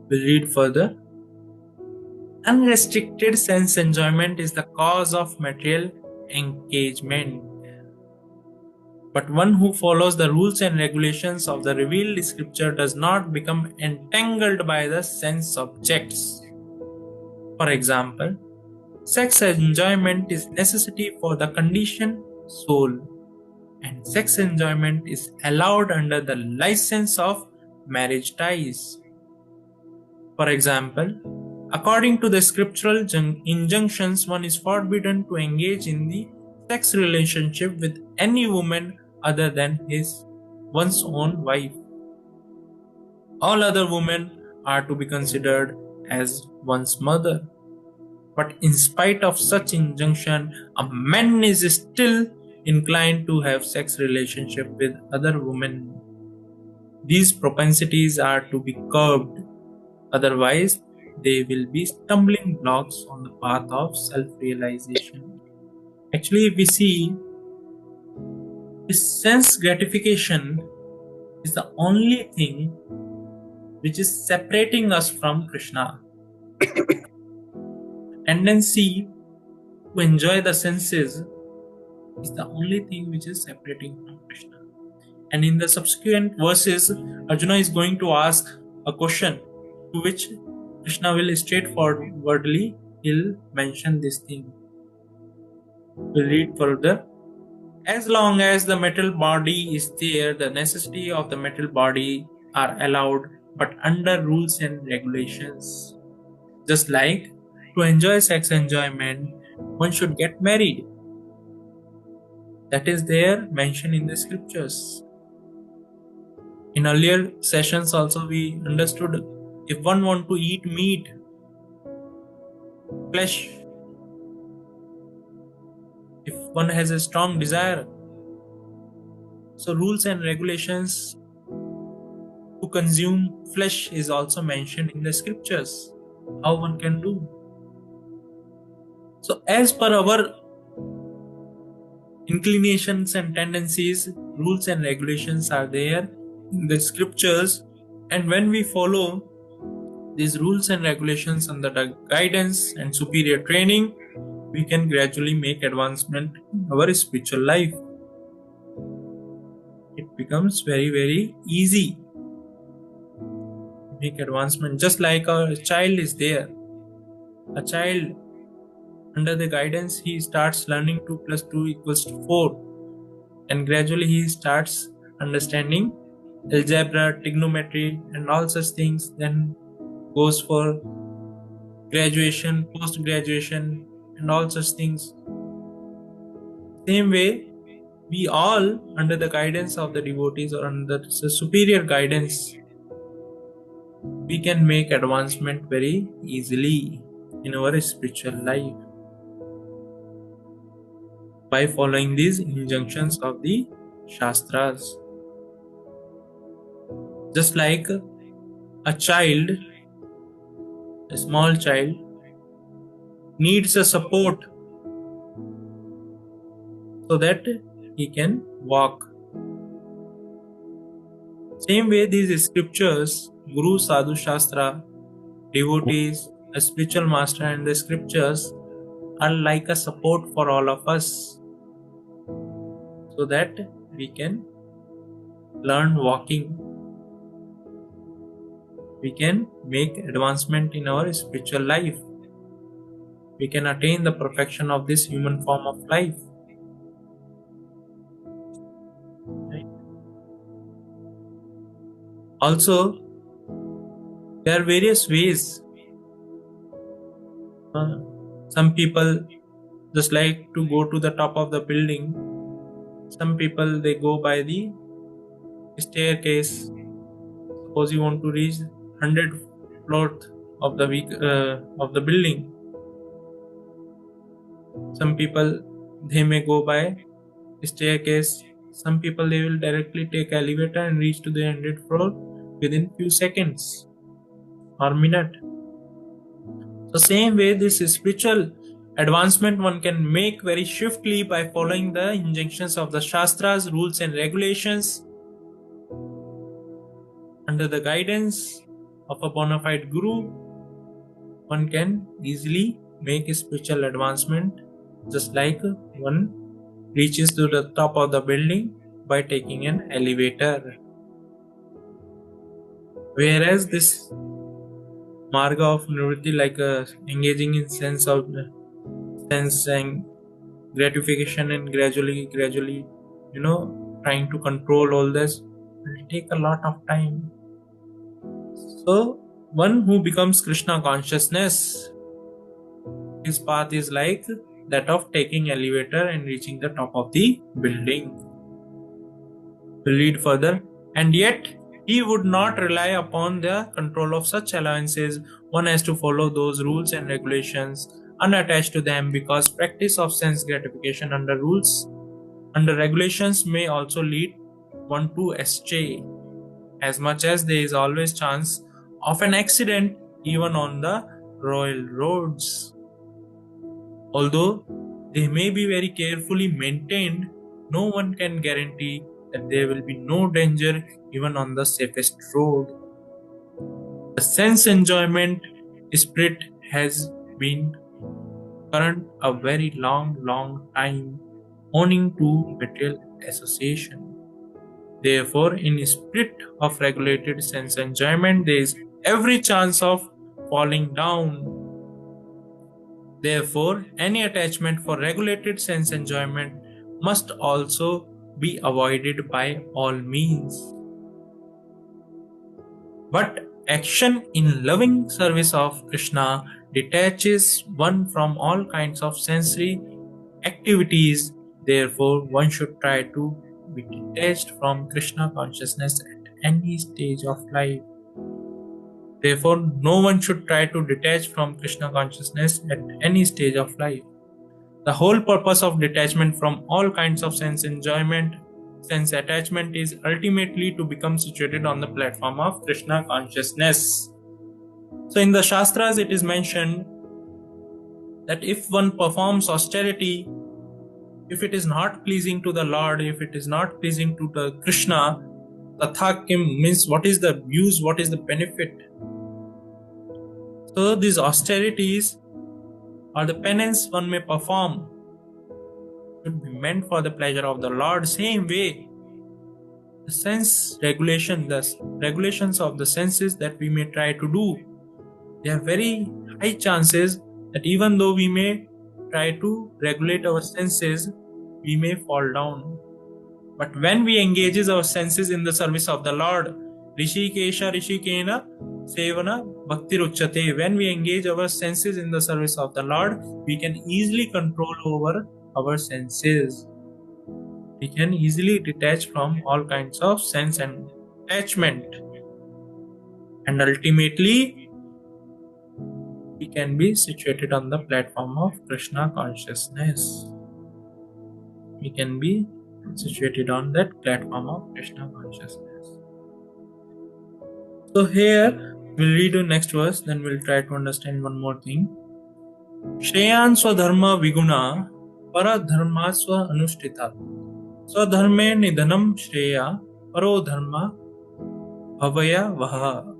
We'll read further. Unrestricted sense enjoyment is the cause of material engagement. But one who follows the rules and regulations of the revealed scripture does not become entangled by the sense objects. For example, sex enjoyment is necessity for the conditioned soul, and sex enjoyment is allowed under the license of marriage ties. For example, according to the scriptural injunctions, one is forbidden to engage in the sex relationship with any woman other than one's own wife. All other women are to be considered as one's mother. But in spite of such injunction, a man is still inclined to have sex relationship with other women. These propensities are to be curbed. Otherwise, they will be stumbling blocks on the path of self-realization. Actually, if we see, this sense gratification is the only thing which is separating us from Krishna. Tendency to enjoy the senses is the only thing which is separating from Krishna. And in the subsequent verses, Arjuna is going to ask a question to which Krishna will straightforwardly he'll mention this thing. We'll read further. As long as the metal body is there, the necessity of the metal body are allowed, but under rules and regulations. Just like to enjoy sex enjoyment, one should get married. That is there mentioned in the scriptures. In earlier sessions also we understood, if one want to eat meat, flesh, if one has a strong desire, so rules and regulations to consume flesh is also mentioned in the scriptures, how one can do. So as per our inclinations and tendencies, rules and regulations are there in the scriptures, and when we follow these rules and regulations under the guidance and superior training, we can gradually make advancement in our spiritual life. It becomes very, very easy to make advancement. Just like a child is there. A child, under the guidance, he starts learning 2 plus 2 equals to 4. And gradually he starts understanding algebra, trigonometry, and all such things. Then goes for graduation, post-graduation, and all such things. Same way, we all, under the guidance of the devotees or under the superior guidance, we can make advancement very easily in our spiritual life by following these injunctions of the Shastras. Just like a child, a small child, needs a support so that he can walk. Same way, these scriptures, Guru, Sadhu, Shastra, devotees, a spiritual master, and the scriptures are like a support for all of us so that we can learn walking. We can make advancement in our spiritual life. We can attain the perfection of this human form of life. Right? Also, there are various ways Some people just like to go to the top of the building. Some people they go by the staircase. Suppose you want to reach 100th floor of the building. Some people they may go by staircase. Some people they will directly take elevator and reach to the 100th floor within few seconds or minute. So same way this spiritual advancement one can make very swiftly by following the injunctions of the Shastras, rules and regulations under the guidance of a bona fide guru. One can easily make a spiritual advancement just like one reaches to the top of the building by taking an elevator. Whereas this marga of nivritti, like engaging in sense and gratification and gradually, trying to control all this will take a lot of time. So one who becomes Krishna consciousness, his path is like that of taking elevator and reaching the top of the building. Will lead further, and yet he would not rely upon the control of such allowances. One has to follow those rules and regulations unattached to them, because practice of sense gratification under regulations may also lead one to astray, as much as there is always chance of an accident even on the royal roads. Although they may be very carefully maintained, no one can guarantee that there will be no danger even on the safest road. The sense enjoyment spirit has been current a very long time, owing to material association. Therefore, in spirit of regulated sense enjoyment, there is every chance of falling down. Therefore, any attachment for regulated sense enjoyment must also be avoided by all means. But action in loving service of Krishna detaches one from all kinds of sensory activities. Therefore, one should try to be detached from Krishna consciousness at any stage of life. Therefore, no one should try to detach from Krishna consciousness at any stage of life. The whole purpose of detachment from all kinds of sense enjoyment, sense attachment, is ultimately to become situated on the platform of Krishna consciousness. So in the Shastras it is mentioned that if one performs austerity, if it is not pleasing to the Lord, if it is not pleasing to the Krishna, tatha kim means what is the use, what is the benefit? So these austerities or the penance one may perform should be meant for the pleasure of the Lord. Same way, the sense regulation, the regulations of the senses that we may try to do, there are very high chances that even though we may try to regulate our senses, we may fall down. But when we engages our senses in the service of the Lord, Rishikesha Rishikena Sevana Bhakti Ruchate, when we engage our senses in the service of the Lord, we can easily control over our senses. We can easily detach from all kinds of sense and attachment. And ultimately, we can be situated on the platform of Krishna consciousness. We can be situated on that platform of Krishna consciousness. So here, we'll read the next verse, then we'll try to understand one more thing. Shreyan swadharma viguna para dharma swa anushtita swadharme nidhanam shreya paro dharma bhavaya vaha.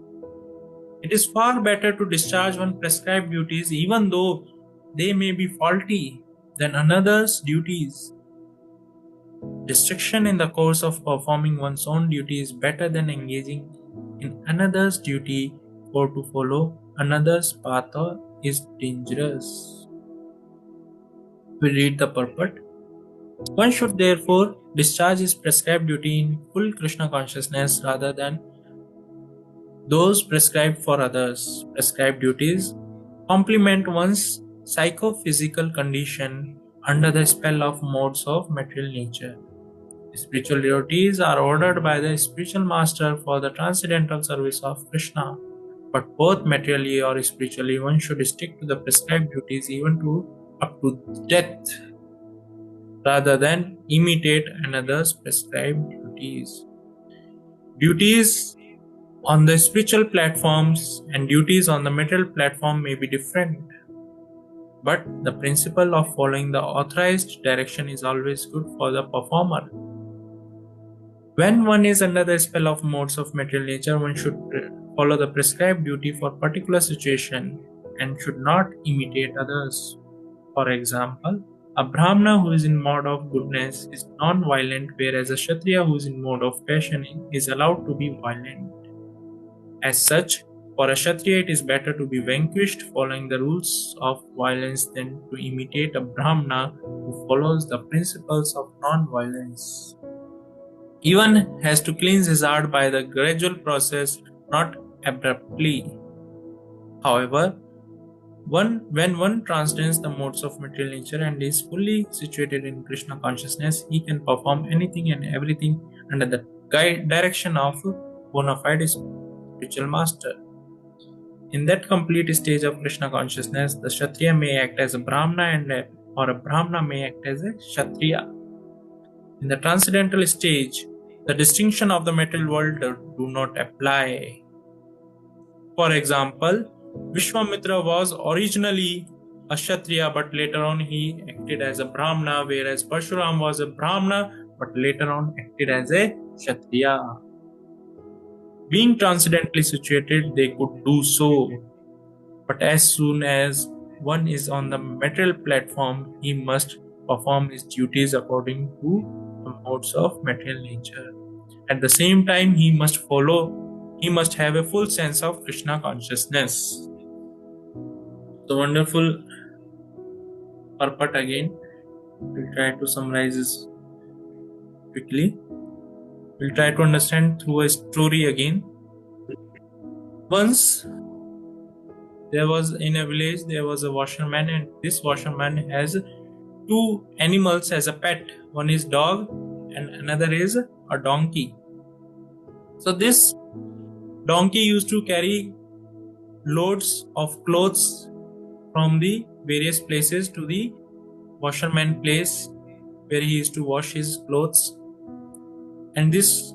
It is far better to discharge one's prescribed duties even though they may be faulty than another's duties. Distraction in the course of performing one's own duty is better than engaging in another's duty, for to follow another's path is dangerous. We read the purport. One should therefore discharge his prescribed duty in full Krishna consciousness rather than those prescribed for others. Prescribed duties complement one's psychophysical condition under the spell of modes of material nature. Spiritual devotees are ordered by the spiritual master for the transcendental service of Krishna. But both materially or spiritually, one should stick to the prescribed duties even to up to death, rather than imitate another's prescribed duties. Duties on the spiritual platforms and duties on the material platform may be different, but the principle of following the authorized direction is always good for the performer. When one is under the spell of modes of material nature, one should follow the prescribed duty for particular situation and should not imitate others. For example, a Brahmana who is in mode of goodness is non-violent, whereas a Kshatriya who is in mode of passion is allowed to be violent. As such, for a Kshatriya it is better to be vanquished following the rules of violence than to imitate a Brahmana who follows the principles of non-violence. Even has to cleanse his heart by the gradual process, not abruptly. However, when one transcends the modes of material nature and is fully situated in Krishna consciousness, he can perform anything and everything under the direction of bona fide spiritual master. In that complete stage of Krishna consciousness, the Kshatriya may act as a Brahmana or a Brahmana may act as a Kshatriya. In the transcendental stage, the distinction of the material world do not apply. For example, Vishwamitra was originally a Kshatriya, but later on he acted as a Brahmana, whereas Parshuram was a Brahmana, but later on acted as a Kshatriya. Being transcendently situated, they could do so, but as soon as one is on the material platform, he must perform his duties according to the modes of material nature. At the same time, he must have a full sense of Krishna consciousness. So wonderful purport again. We'll try to summarize this quickly. We'll try to understand through a story again. Once there was in a village, there was a washerman, and this washerman has two animals as a pet. One is dog and another is a donkey. So this donkey used to carry loads of clothes from the various places to the washerman place where he used to wash his clothes. And this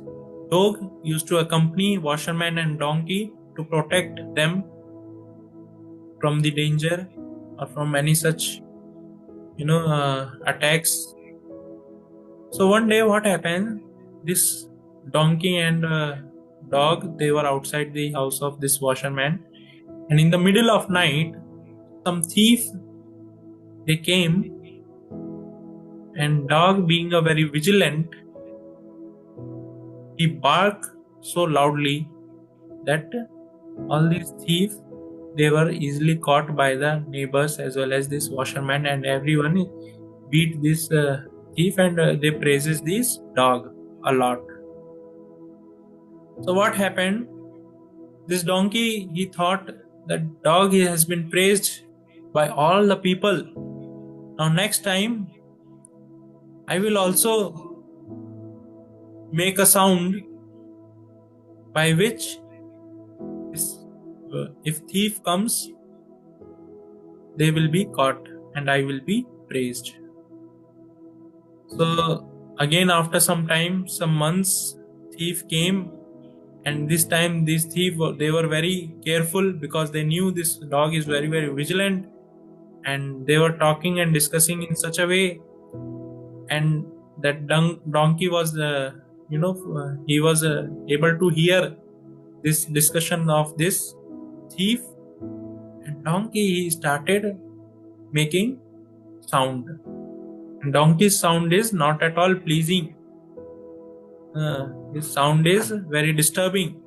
dog used to accompany washerman and donkey to protect them from the danger or from any such attacks. So one day what happened, this donkey and dog, they were outside the house of this washerman, and in the middle of night some thief, they came, and dog being a very vigilant, he barked so loudly that all these thieves, they were easily caught by the neighbors as well as this washerman, and everyone beat this thief, and they praises this dog a lot. So what happened, this donkey, he thought that dog has been praised by all the people. Now next time I will also make a sound by which if thief comes, they will be caught and I will be praised. So again, after some time, some months, thief came, and this time these thieves, they were very careful because they knew this dog is very, very vigilant, and they were talking and discussing in such a way, and that donkey was he was able to hear this discussion of this thief, and donkey, he started making sound, and donkey's sound is not at all pleasing. His sound is very disturbing.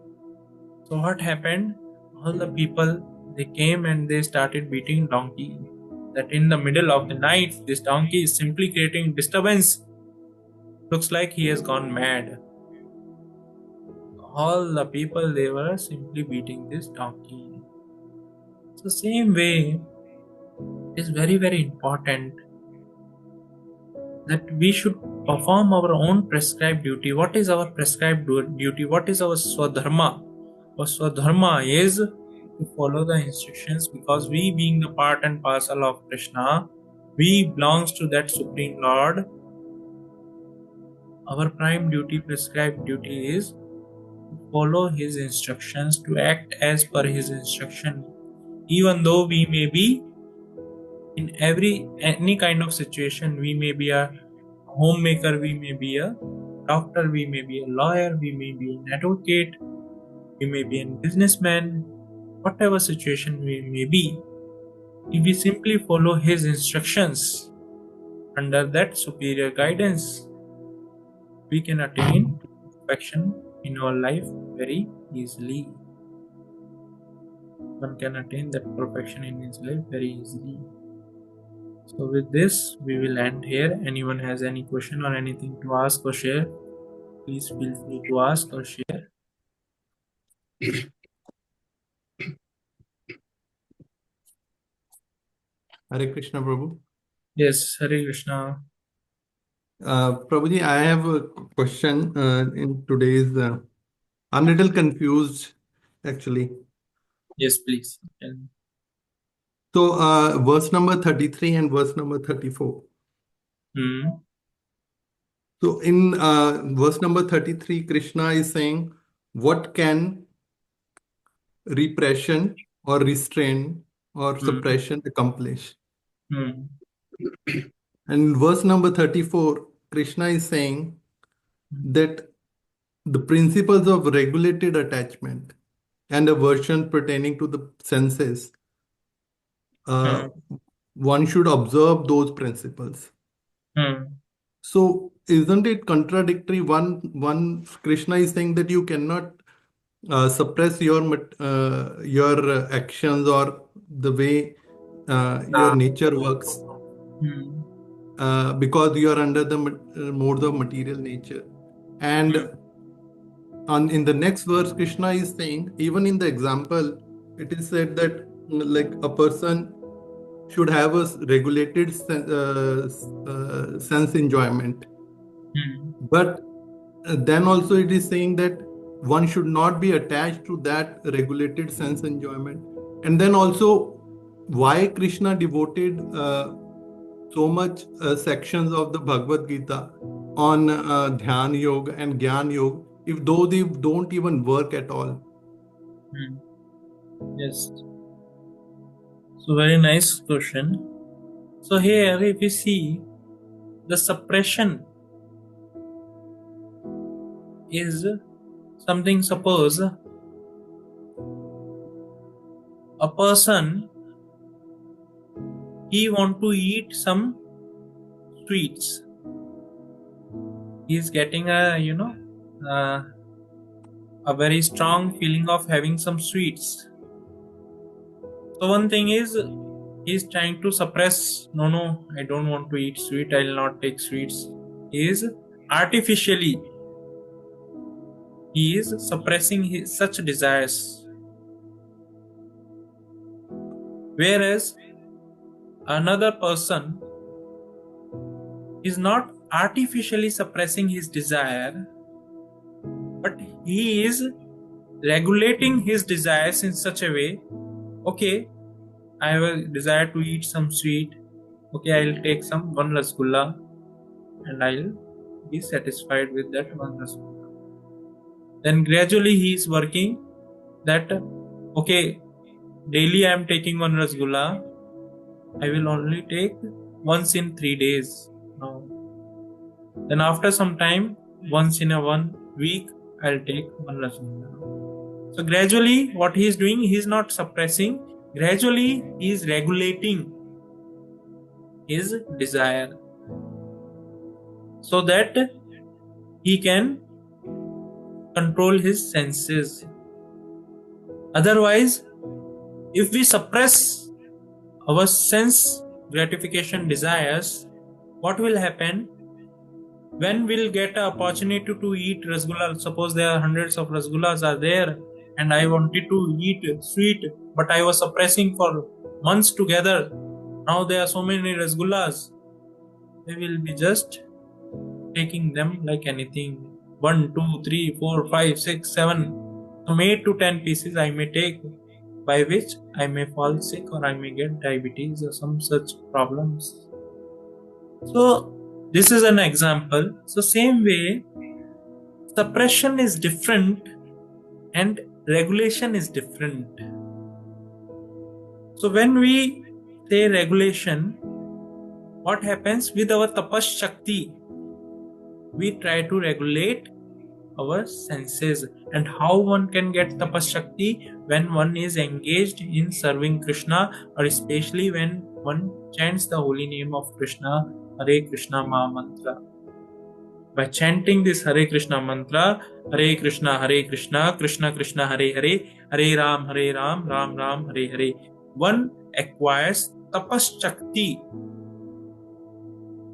So what happened, all the people, they came and they started beating donkey, that in the middle of the night this donkey is simply creating disturbance, looks like he has gone mad. All the people, they were simply beating this donkey. So same way, It is very, very important that we should perform our own prescribed duty. What is our prescribed duty? What is our swadharma? Our swadharma is to follow the instructions, because we, being the part and parcel of Krishna, we belongs to that Supreme Lord. Our prime duty, prescribed duty, is to follow His instructions, to act as per His instruction, even though we may be in any kind of situation. We may be a homemaker, we may be a doctor, we may be a lawyer, we may be an advocate, we may be a businessman. Whatever situation we may be, if we simply follow His instructions under that superior guidance, we can attain perfection in our life very easily. One can attain that perfection in his life very easily. So with this, we will end here. Anyone has any question or anything to ask or share, please feel free to ask or share. Hare Krishna, Prabhu. Yes, Hare Krishna. Prabhuji, I have a question in today's. I'm a little confused, actually. Yes, please. And So, verse number 33 and verse number 34. So, in verse number 33, Krishna is saying, what can repression or restraint or suppression accomplish? Hmm. And in verse number 34, Krishna is saying that the principles of regulated attachment and aversion pertaining to the senses, one should observe those principles. So, isn't it contradictory? One Krishna is saying that you cannot suppress your actions or the way your nature works because you are under the modes of material nature. And in the next verse, Krishna is saying, even in the example, it is said that like a person should have a regulated sense enjoyment. But then also it is saying that one should not be attached to that regulated sense enjoyment. And then also why Krishna devoted so much sections of the Bhagavad Gita on Dhyan Yoga and Gyan Yoga, if though they don't even work at all. Yes. So very nice question. So here if we see the suppression is something, suppose a person, he want to eat some sweets. He is getting a very strong feeling of having some sweets. So one thing is, he is trying to suppress, no, I don't want to eat sweet, I will not take sweets. He is artificially, he is suppressing such desires. Whereas another person is not artificially suppressing his desire, but he is regulating his desires in such a way, okay, I have a desire to eat some sweet, okay, I'll take one rasgulla and I'll be satisfied with that one rasgulla. Then gradually he is working that, okay, daily I am taking one rasgulla, I will only take once in 3 days now. Then after some time, once in a 1 week, I'll take one rasgulla. So gradually what he is doing, he is not suppressing, gradually he is regulating his desire so that he can control his senses. Otherwise, if we suppress our sense gratification desires, what will happen? When we'll get an opportunity to eat rasgulla, suppose there are hundreds of rasgullas are there and I wanted to eat sweet, but I was suppressing for months together, Now there are so many rasgullas. They will be just taking them like anything. 1, 2, 3, 4, 5, 6, 7. From 8 to 10 pieces I may take, by which I may fall sick or I may get diabetes or some such problems. So this is an example. So same way, suppression is different and regulation is different. So when we say regulation, what happens with our tapas shakti? We try to regulate our senses. And how one can get tapas shakti? When one is engaged in serving Krishna, or especially when one chants the holy name of Krishna, Hare Krishna Maha Mantra. By chanting this Hare Krishna mantra, Hare Krishna, Krishna Krishna, Hare Hare, Hare Ram, Ram Ram, Hare Hare, one acquires tapas shakti.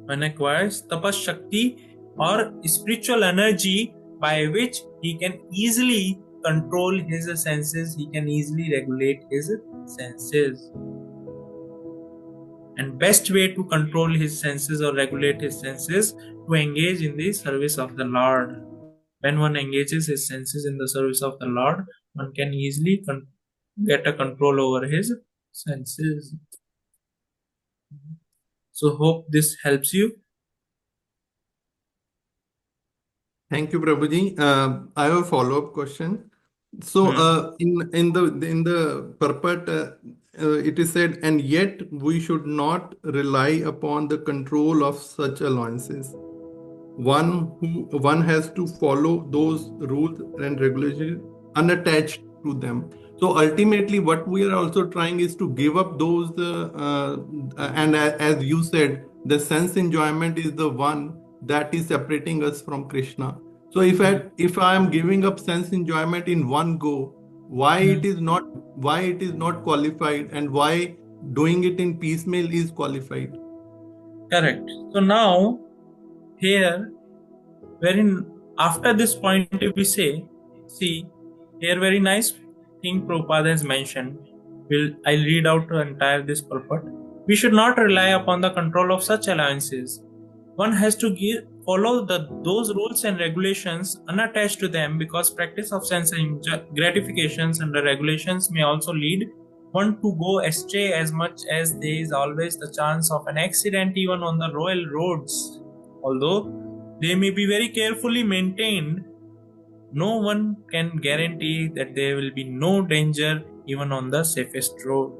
One acquires tapas shakti or spiritual energy by which he can easily control his senses, he can easily regulate his senses. And best way to control his senses or regulate his senses, to engage in the service of the Lord. When one engages his senses in the service of the Lord, one can easily get a control over his senses. So hope this helps you. Thank you, Prabhuji. I have a follow-up question. So, in the purport, it is said, and yet we should not rely upon the control of such alliances. One has to follow those rules and regulations unattached to them. So ultimately, what we are also trying is to give up those, and as you said, the sense enjoyment is the one that is separating us from Krishna. So if I am giving up sense enjoyment in one go, why it is not qualified, and why doing it in piecemeal is qualified? Correct. So now here, wherein after this point, if we say, see here, very nice thing Prabhupada has mentioned. I'll read out the entire this purport. We should not rely upon the control of such alliances. One has to follow those rules and regulations unattached to them, because practice of sense gratifications and the regulations may also lead one to go astray, as much as there is always the chance of an accident even on the royal roads. Although they may be very carefully maintained, no one can guarantee that there will be no danger even on the safest road.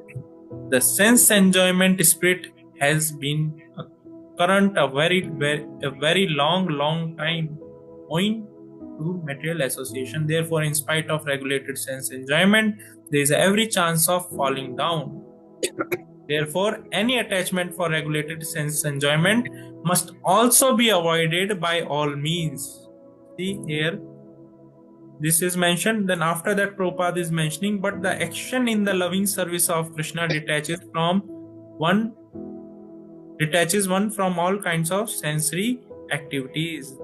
The sense enjoyment spirit has been current a very long time, owing to material association. Therefore, in spite of regulated sense enjoyment, there is every chance of falling down. Therefore, any attachment for regulated sense enjoyment must also be avoided by all means. See here, this is mentioned. Then after that, Prabhupada is mentioning, but the action in the loving service of Krishna detaches one from all kinds of sensory activities.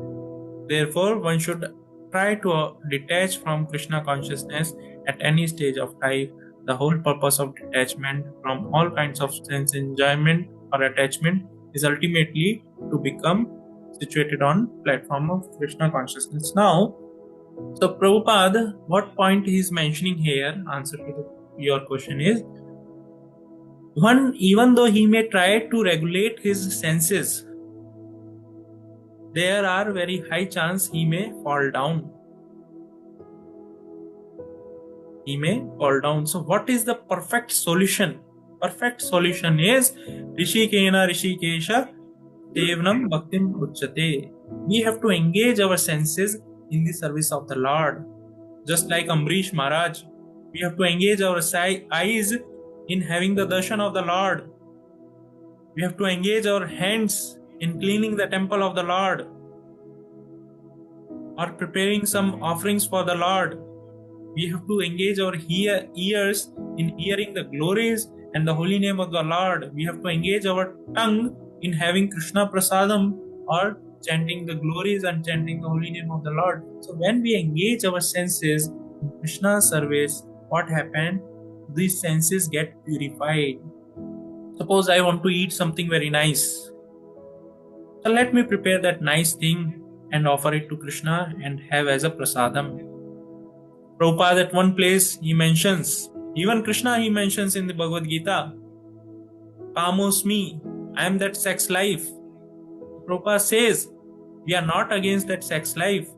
Therefore, one should try to detach from Krishna consciousness at any stage of life. The whole purpose of detachment from all kinds of sense enjoyment or attachment is ultimately to become situated on platform of Krishna consciousness. Now, so Prabhupada, what point he is mentioning here, answer to your question is, one, even though he may try to regulate his senses, there are very high chance he may fall down. So what is the perfect solution? Perfect solution is Rishikena Rishikesha Devanam Bhaktim Uchate. We have to engage our senses in the service of the Lord. Just like Amrish Maharaj, we have to engage our eyes in having the darshan of the Lord. We have to engage our hands in cleaning the temple of the Lord, or preparing some offerings for the Lord. We have to engage our ears in hearing the glories and the holy name of the Lord. We have to engage our tongue in having Krishna Prasadam, or chanting the glories and chanting the holy name of the Lord. So when we engage our senses in Krishna service, what happened? These senses get purified. Suppose I want to eat something very nice. So let me prepare that nice thing and offer it to Krishna and have as a prasadam. Prabhupada at one place he mentions, even Krishna he mentions in the Bhagavad Gita, Kamosmi, I am that sex life. Prabhupada says, we are not against that sex life,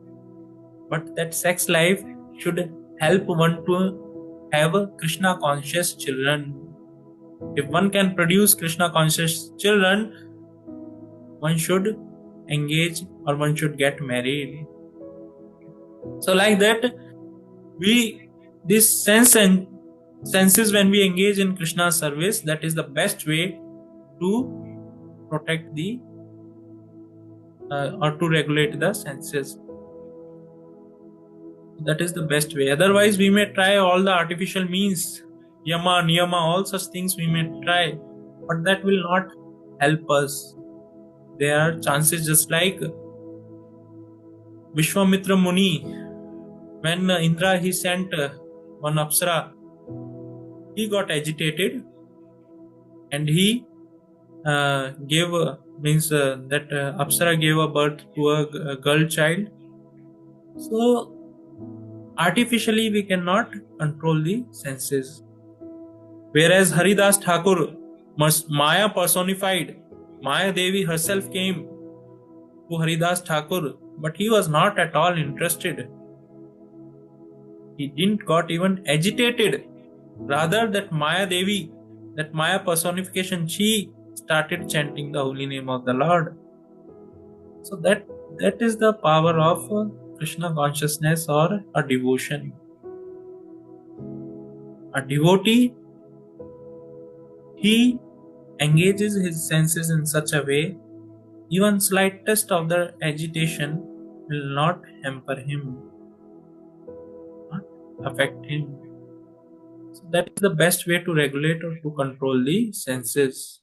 but that sex life should help one to have a Krishna conscious children. If one can produce Krishna conscious children, one should engage or one should get married. So like that, this sense and senses, when we engage in Krishna's service, that is the best way to protect the or to regulate the senses. That is the best way. Otherwise, we may try all the artificial means, yama, niyama, all such things we may try, but that will not help us. There are chances, just like Vishwamitra Muni, when Indra he sent one Apsara, he got agitated and he gave that Apsara gave a birth to a girl child. So artificially we cannot control the senses. Whereas Haridas Thakur, Maya personified, Maya Devi herself came to Haridas Thakur, but he was not at all interested. He didn't got even agitated. Rather, that Maya Devi, that Maya personification, she started chanting the holy name of the Lord. So that is the power of Krishna consciousness or a devotion. A devotee, he engages his senses in such a way, even slightest of the agitation will not hamper him, not affect him. So that is the best way to regulate or to control the senses.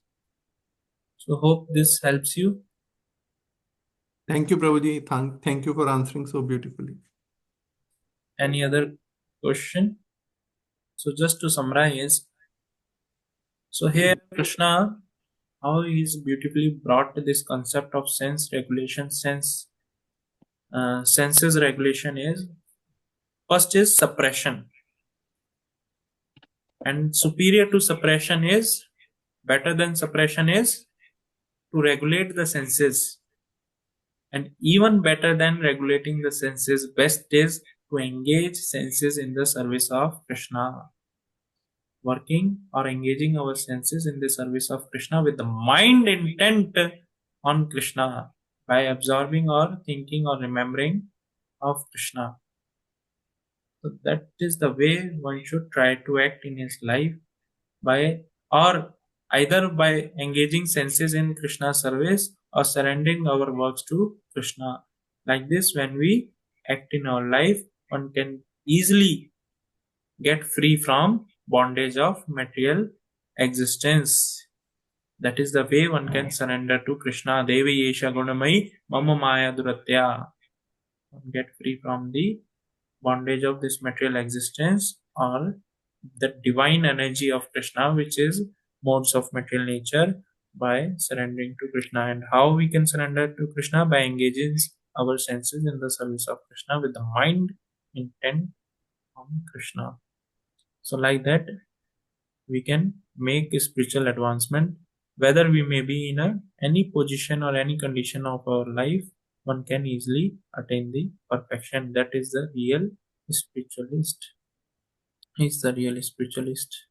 So hope this helps you. Thank you, Prabhuji. Thank you for answering so beautifully. Any other question? So just to summarize, so here Krishna, how he is beautifully brought to this concept of sense regulation. Senses regulation is, first is suppression, and superior to suppression is, better than suppression is to regulate the senses, and even better than regulating the senses, best is to engage senses in the service of Krishna. Working or engaging our senses in the service of Krishna with the mind intent on Krishna by absorbing or thinking or remembering of Krishna. So that is the way one should try to act in his life, by or either by engaging senses in Krishna's service or surrendering our works to Krishna. Like this, when we act in our life, one can easily get free from bondage of material existence. That is the way one can surrender to Krishna. Devi Yesha Gunamai Mama Maya Duratya. Get free from the bondage of this material existence or the divine energy of Krishna, which is modes of material nature, by surrendering to Krishna. And how we can surrender to Krishna? By engaging our senses in the service of Krishna with the mind intent on Krishna. So like that, we can make a spiritual advancement. Whether we may be in any position or any condition of our life, one can easily attain the perfection. That is the real spiritualist. He's the real spiritualist.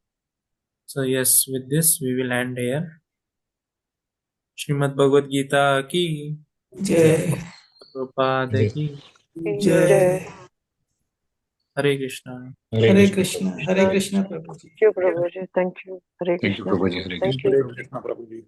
So yes, with this we will end here. Srimad Bhagavad Gita ki जय Prabhupada ki जय Hare Krishna. Hare Krishna Prabhu ji Thank you, Prabhuji. Thank you. Hare Thank you, Krishna. Prabhuji. Hare Thank Krishna. you. Hare Krishna, Prabhuji.